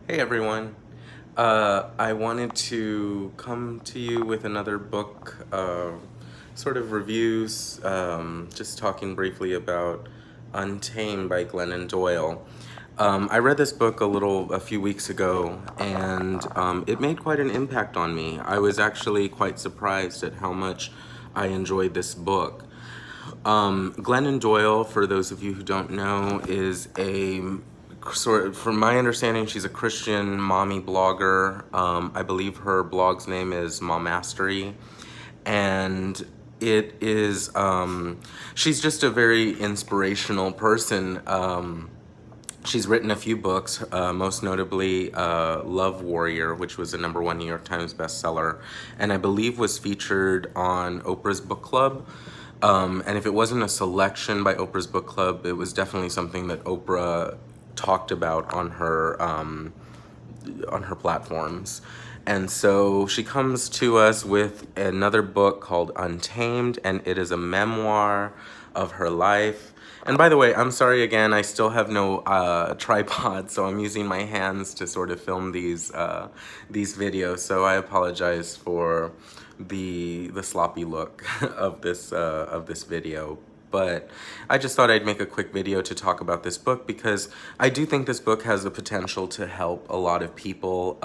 Hey everyone. I wanted to come to you with another book, sort of reviews, just talking briefly about Untamed by Glennon Doyle. I read this book a few weeks ago, and it made quite an impact on me. I was actually quite surprised at how much I enjoyed this book. Glennon Doyle, for those of you who don't know, is a sort of, from my understanding, she's a Christian mommy blogger. I believe her blog's name is Mom Mastery, and it is she's just a very inspirational person. She's written a few books, most notably Love Warrior, which was a #1 New York Times bestseller, and I believe was featured on Oprah's book club. And if it wasn't a selection by Oprah's book club, it was definitely something that Oprah talked about on her platforms. And so she comes to us with another book called Untamed, and it is a memoir of her life. And by the way, I'm sorry again, I still have no tripod, so I'm using my hands to sort of film these videos. So I apologize for the sloppy look of this video. But I just thought I'd make a quick video to talk about this book because I do think this book has the potential to help a lot of people.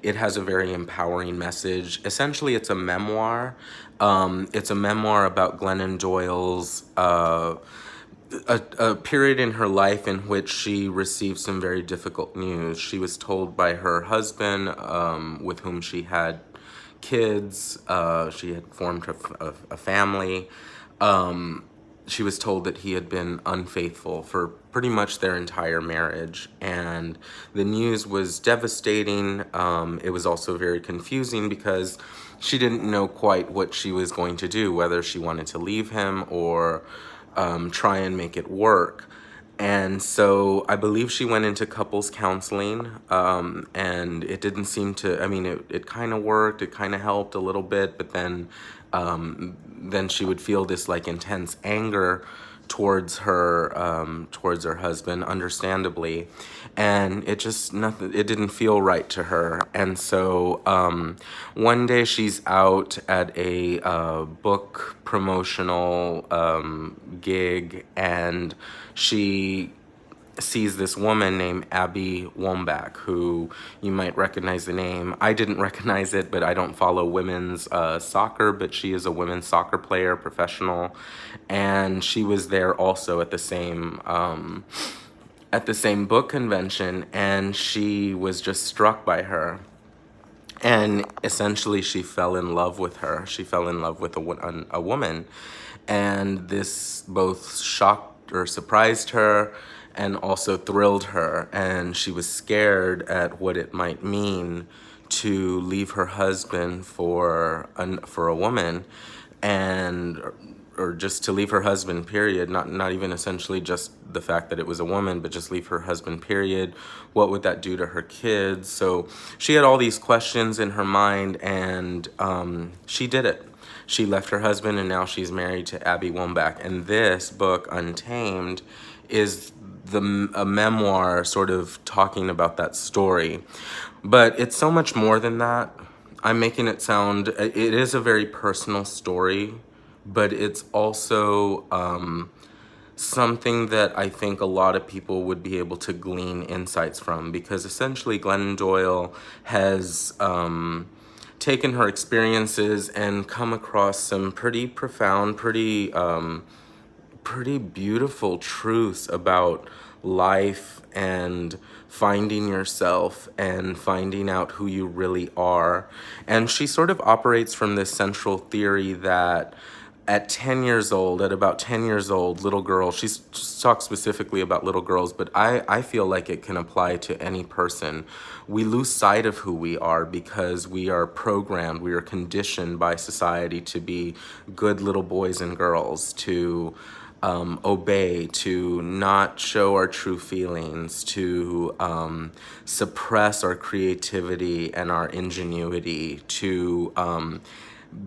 It has a very empowering message. Essentially, it's a memoir. It's a memoir about Glennon Doyle's a period in her life in which she received some very difficult news. She was told by her husband, with whom she had kids, she had formed a family. She was told that he had been unfaithful for pretty much their entire marriage, and the news was devastating. It was also very confusing because she didn't know quite what she was going to do, whether she wanted to leave him or try and make it work. And so I believe she went into couples counseling, and it didn't seem to, I mean, it kind of worked, it kind of helped a little bit, but then she would feel this like intense anger towards her husband, understandably, and it didn't feel right to her. And so one day she's out at a book promotional gig, and she sees this woman named Abby Wambach, who you might recognize the name. I didn't recognize it, but I don't follow women's soccer, but she is a women's soccer player, professional, and she was there also at the same book convention, and she was just struck by her. And essentially, she fell in love with her. She fell in love with a woman. And this both shocked or surprised her and also thrilled her. And she was scared at what it might mean to leave her husband for a woman, and or just to leave her husband, period. Not even essentially just the fact that it was a woman, but just leave her husband, period. What would that do to her kids? So she had all these questions in her mind, and she did it. She left her husband, and now she's married to Abby Wambach. And this book, Untamed, is a memoir sort of talking about that story. But it's so much more than that. I'm making it sound, it is a very personal story, but it's also something that I think a lot of people would be able to glean insights from, because essentially Glennon Doyle has taken her experiences and come across some pretty profound, pretty beautiful truths about life and finding yourself and finding out who you really are. And she sort of operates from this central theory that at 10 years old, at about 10 years old, little girls, she talks specifically about little girls, but I feel like it can apply to any person. We lose sight of who we are because we are programmed, we are conditioned by society to be good little boys and girls, to obey, to not show our true feelings, to suppress our creativity and our ingenuity, to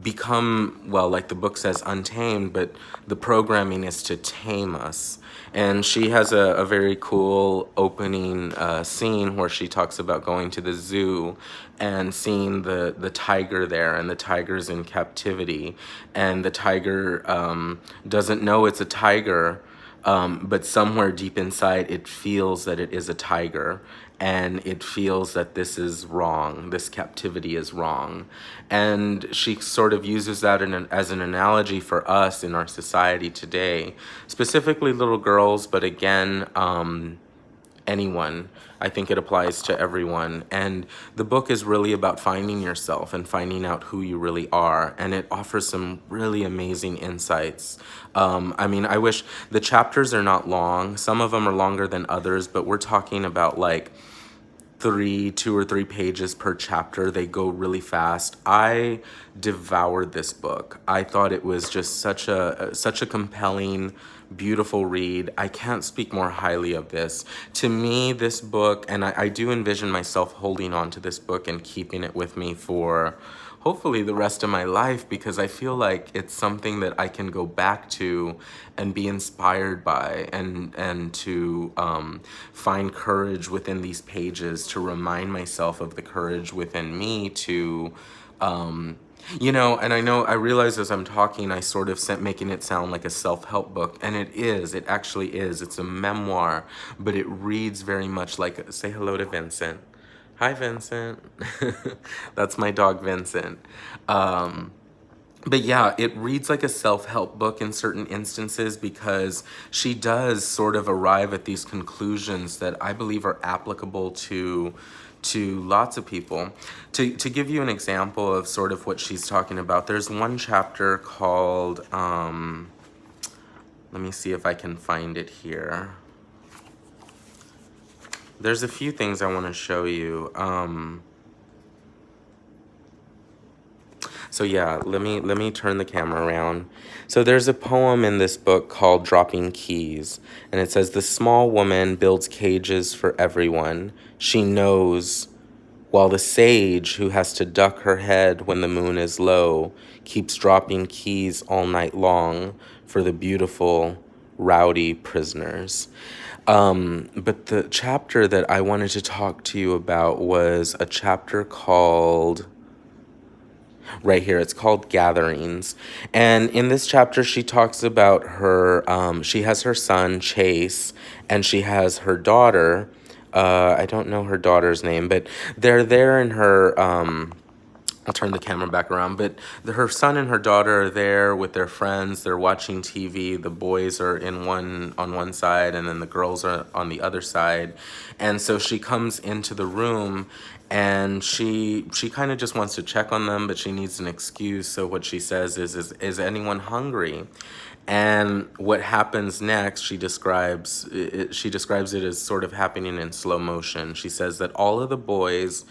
become, well, like the book says, untamed, but the programming is to tame us. And she has a very cool opening scene where she talks about going to the zoo and seeing the tiger there, and the tiger's in captivity, and the tiger doesn't know it's a tiger, but somewhere deep inside it feels that it is a tiger, and it feels that this is wrong, this captivity is wrong. And she sort of uses that as an analogy for us in our society today, specifically little girls, but again, anyone. I think it applies to everyone. And the book is really about finding yourself and finding out who you really are. And it offers some really amazing insights. I mean, I wish the chapters are not long. Some of them are longer than others, but we're talking about like 2 or 3 pages per chapter. They go really fast. I devoured this book. I thought it was just such a compelling, beautiful read. I can't speak more highly of this. To me, this book, and I do envision myself holding on to this book and keeping it with me for hopefully the rest of my life, because I feel like it's something that I can go back to and be inspired by, and to find courage within these pages, to remind myself of the courage within me to you know, and I realize as I'm talking, I sort of making it sound like a self-help book, and it is. It actually is. It's a memoir, but it reads very much like, say hello to Vincent. Hi, Vincent. That's my dog, Vincent. But yeah, it reads like a self-help book in certain instances, because she does sort of arrive at these conclusions that I believe are applicable to lots of people. To give you an example of sort of what she's talking about, there's one chapter called, let me see if I can find it here. There's a few things I want to show you. So yeah, let me turn the camera around. So there's a poem in this book called Dropping Keys, and it says, "The small woman builds cages for everyone. She knows, while the sage who has to duck her head when the moon is low keeps dropping keys all night long for the beautiful, rowdy prisoners." But the chapter that I wanted to talk to you about was a chapter called, right here, it's called Gatherings. And in this chapter, she talks about her, she has her son, Chase, and she has her daughter. I don't know her daughter's name, but they're there in her, I'll turn the camera back around, but her son and her daughter are there with their friends. They're watching TV. The boys are on one side, and then the girls are on the other side. And so she comes into the room, and she kind of just wants to check on them, but she needs an excuse. So what she says is anyone hungry? And what happens next, she describes it as sort of happening in slow motion. She says that all of the boys,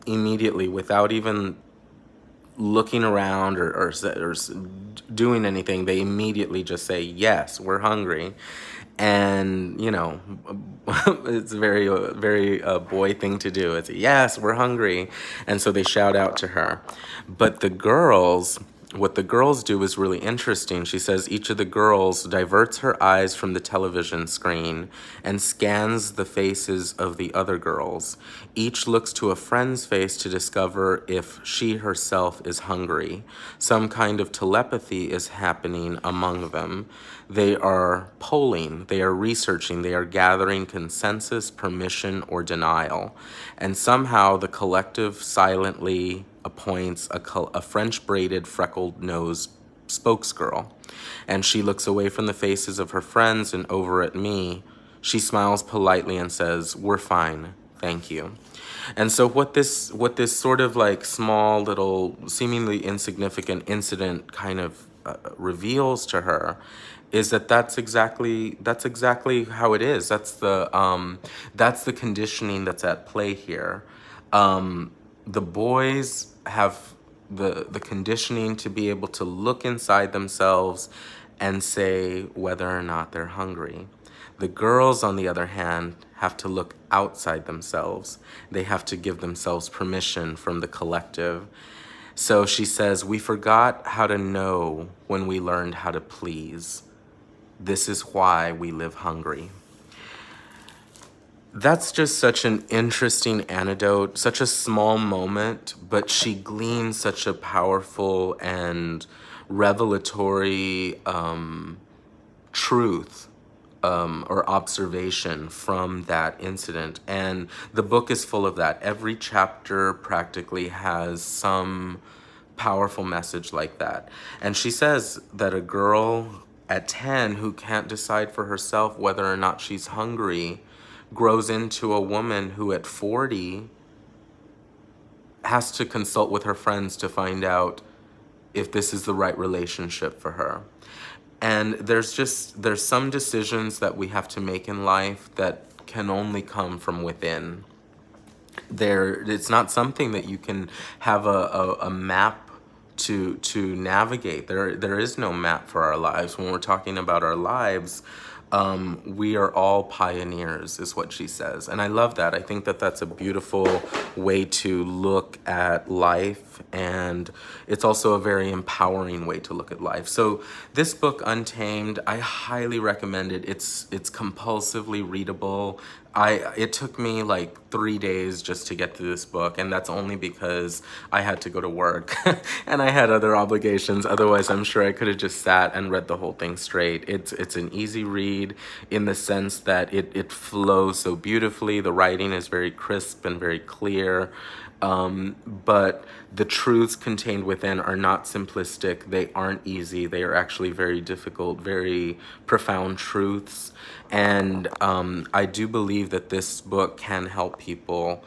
immediately, without even looking around or doing anything, they immediately just say, "Yes, we're hungry." And, you know, it's a very boy thing to do. It's, "Yes, we're hungry." And so they shout out to her. But what the girls do is really interesting. She says each of the girls diverts her eyes from the television screen and scans the faces of the other girls. Each looks to a friend's face to discover if she herself is hungry. Some kind of telepathy is happening among them. They are polling, they are researching, they are gathering consensus, permission, or denial. And somehow the collective silently appoints a French braided freckled nose spokesgirl. And she looks away from the faces of her friends and over at me. She smiles politely and says, "We're fine, thank you." And so what this sort of like small little seemingly insignificant incident kind of reveals to her is that that's exactly how it is. That's the conditioning that's at play here. The boys have the conditioning to be able to look inside themselves and say whether or not they're hungry. The girls, on the other hand, have to look outside themselves. They have to give themselves permission from the collective. So she says, "We forgot how to know when we learned how to please. This is why we live hungry." That's just such an interesting anecdote, such a small moment, but she gleans such a powerful and revelatory truth or observation from that incident. And the book is full of that. Every chapter practically has some powerful message like that. And she says that a girl at 10 who can't decide for herself whether or not she's hungry grows into a woman who at 40 has to consult with her friends to find out if this is the right relationship for her. And there's some decisions that we have to make in life that can only come from within. It's not something that you can have a map to navigate. There is no map for our lives. When we're talking about our lives, we are all pioneers, is what she says. And I love that. I think that that's a beautiful way to look at life, and it's also a very empowering way to look at life. So this book, Untamed, I highly recommend it. It's compulsively readable. It took me like 3 days just to get through this book, and that's only because I had to go to work and I had other obligations. Otherwise, I'm sure I could have just sat and read the whole thing straight. It's an easy read in the sense that it flows so beautifully. The writing is very crisp and very clear. But the truths contained within are not simplistic. They aren't easy. They are actually very difficult, very profound truths. And I do believe that this book can help people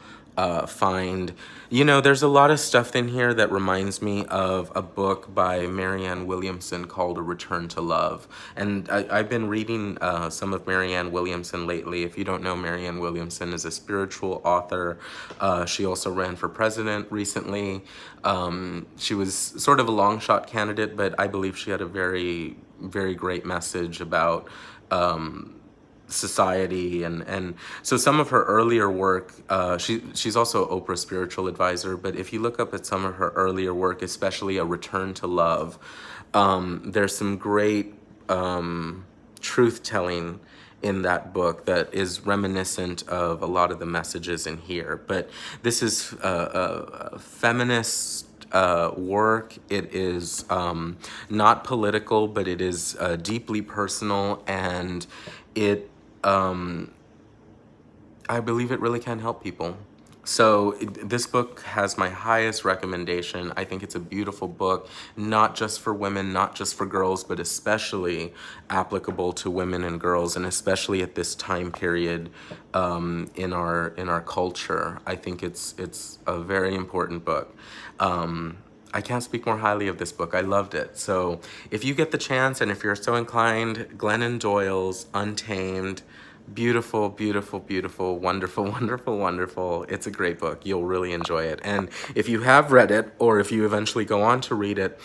find, there's a lot of stuff in here that reminds me of a book by Marianne Williamson called A Return to Love. And I've been reading some of Marianne Williamson lately. If you don't know, Marianne Williamson is a spiritual author. She also ran for president recently. She was sort of a long shot candidate, but I believe she had a very, very great message about society, and so some of her earlier work, she's also Oprah's spiritual advisor, but if you look up at some of her earlier work, especially A Return to Love, there's some great truth-telling in that book that is reminiscent of a lot of the messages in here. But this is a feminist work. It is not political, but it is deeply personal, and it I believe it really can help people. So this book has my highest recommendation. I think it's a beautiful book, not just for women, not just for girls, but especially applicable to women and girls, and especially at this time period in our culture. I think it's a very important book. I can't speak more highly of this book. I loved it. So if you get the chance, and if you're so inclined, Glennon Doyle's Untamed, beautiful, beautiful, beautiful, wonderful, wonderful, wonderful. It's a great book. You'll really enjoy it. And if you have read it, or if you eventually go on to read it,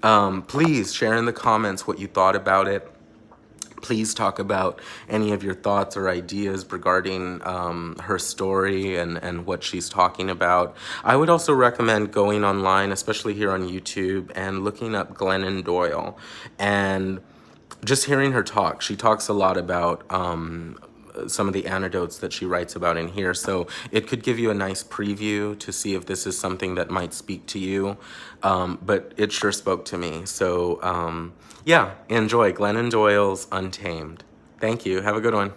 please share in the comments what you thought about it. Please talk about any of your thoughts or ideas regarding her story and what she's talking about. I would also recommend going online, especially here on YouTube, and looking up Glennon Doyle and just hearing her talk. She talks a lot about some of the anecdotes that she writes about in here. So it could give you a nice preview to see if this is something that might speak to you. But it sure spoke to me. So yeah, enjoy Glennon Doyle's Untamed. Thank you. Have a good one.